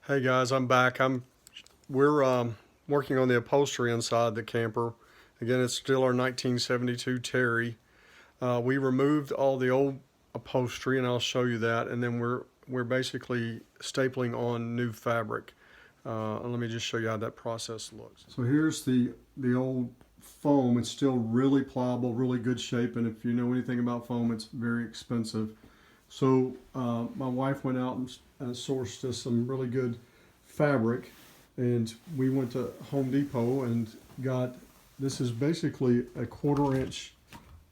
Hey guys, I'm back. We're working on the upholstery inside the camper. Again, it's still our 1972 Terry. We removed all the old upholstery, and I'll show you that. And then we're basically stapling on new fabric. Let me just show you how that process looks. So here's the old foam. It's still really pliable, really good shape. And if you know anything about foam, it's very expensive. So my wife went out and sourced us some really good fabric, and we went to Home Depot and got, this is basically a 1/4 inch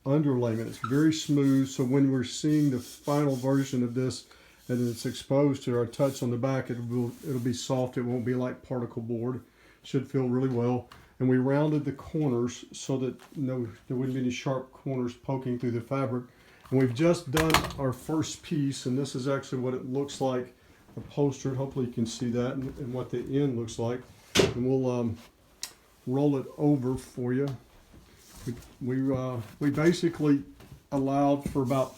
underlayment. It's very smooth, so when we're seeing the final version of this and it's exposed to our touch on the back, it'll be soft. It won't be like particle board. Should feel really well. And we rounded the corners so that there wouldn't be any sharp corners poking through the fabric. And we've just done our first piece, and this is actually what it looks like upholstered. Hopefully you can see that and what the end looks like. And we'll roll it over for you. We basically allowed for about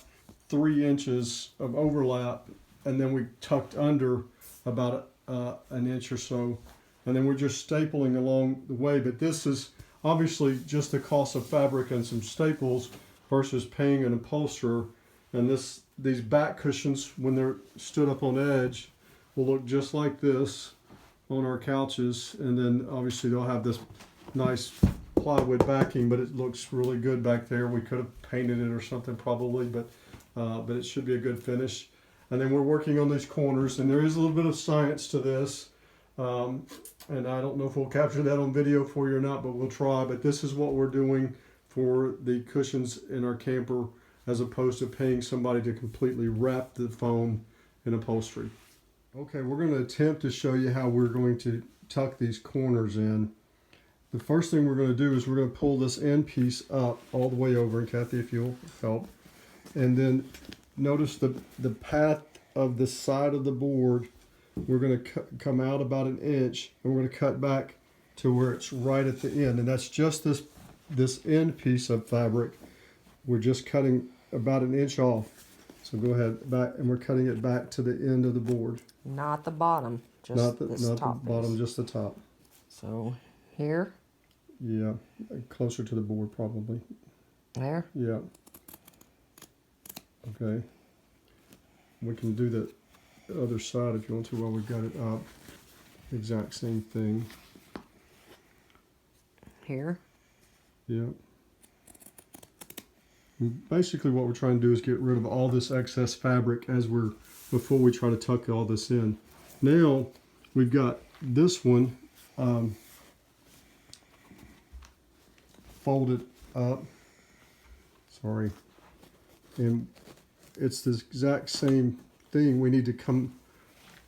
3 inches of overlap, and then we tucked under about an inch or so, and then we're just stapling along the way. But this is obviously just the cost of fabric and some staples versus paying an upholsterer. And these back cushions, when they're stood up on edge, will look just like this on our couches. And then obviously they'll have this nice plywood backing, but it looks really good back there. We could have painted it or something probably, but it should be a good finish. And then we're working on these corners, and there is a little bit of science to this. And I don't know if we'll capture that on video for you or not, but we'll try. But this is what we're doing for the cushions in our camper, as opposed to paying somebody to completely wrap the foam in upholstery. Okay, we're going to attempt to show you how we're going to tuck these corners in. The first thing we're going to do is we're going to pull this end piece up all the way over, and Kathy, if you'll help. And then notice the path of the side of the board. We're going to come out about an inch, and we're going to cut back to where it's right at the end. And that's just this end piece of fabric. We're just cutting about an inch off. So go ahead back, and we're cutting it back to the end of the board. Not the bottom, just not the top bottom, piece. just the top. So here. Yeah, closer to the board probably. There. Yeah. Okay. We can do the other side if you want to while we've got it up. Exact same thing. Here. Yeah. And basically what we're trying to do is get rid of all this excess fabric before we try to tuck all this in. Now we've got this one folded up. Sorry. And it's the exact same thing. We need to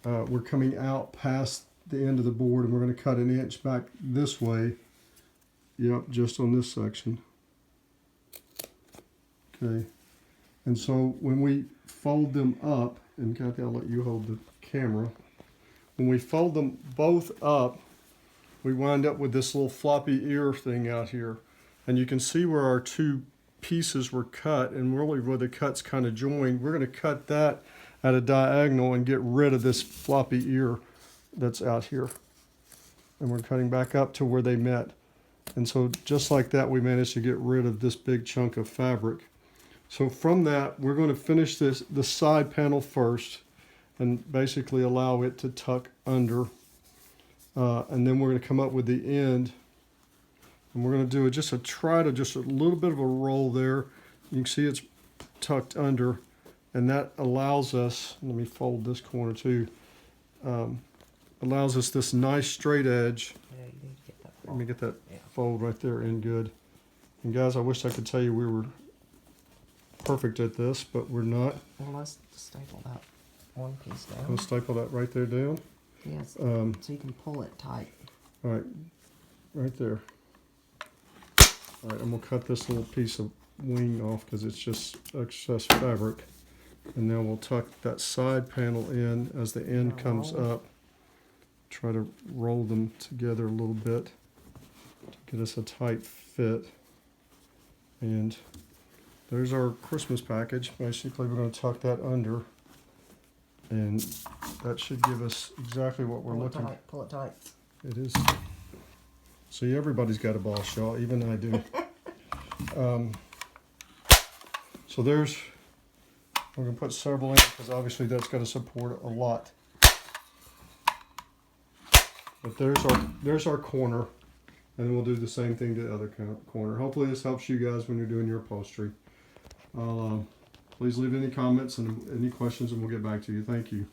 we're coming out past the end of the board, and we're going to cut an inch back this way. Yep, just on this section. Okay. And so when we fold them up, and Kathy, I'll let you hold the camera. When we fold them both up, we wind up with this little floppy ear thing out here. And you can see where our two pieces were cut, and really where the cuts kind of joined. We're going to cut that at a diagonal and get rid of this floppy ear that's out here. And we're cutting back up to where they met. And so just like that, we managed to get rid of this big chunk of fabric. So from that, we're going to finish the side panel first and basically allow it to tuck under. And then we're going to come up with the end. And we're going to do just a little bit of a roll there. You can see it's tucked under. And that allows us, let me fold this corner too, allows us this nice straight edge. Yeah, you need to get that fold. Let me get that fold right there in good. And guys, I wish I could tell you we were perfect at this, but we're not. Well, let's staple that one piece down. I'll staple that right there down. Yes, so you can pull it tight. All right, right there. All right, I'm gonna cut this little piece of wing off because it's just excess fabric. And then we'll tuck that side panel in as the end comes up. Try to roll them together a little bit to get us a tight fit. And there's our Christmas package. Basically, we're going to tuck that under And that should give us exactly what we're Pull it looking. tight. Pull it tight. It is. See, everybody's got a boss, y'all. Even I do. So there's. We're gonna put several in because obviously that's got to support a lot. But there's our corner, and then we'll do the same thing to the other corner. Hopefully this helps you guys when you're doing your upholstery. Please leave any comments and any questions, and we'll get back to you. Thank you.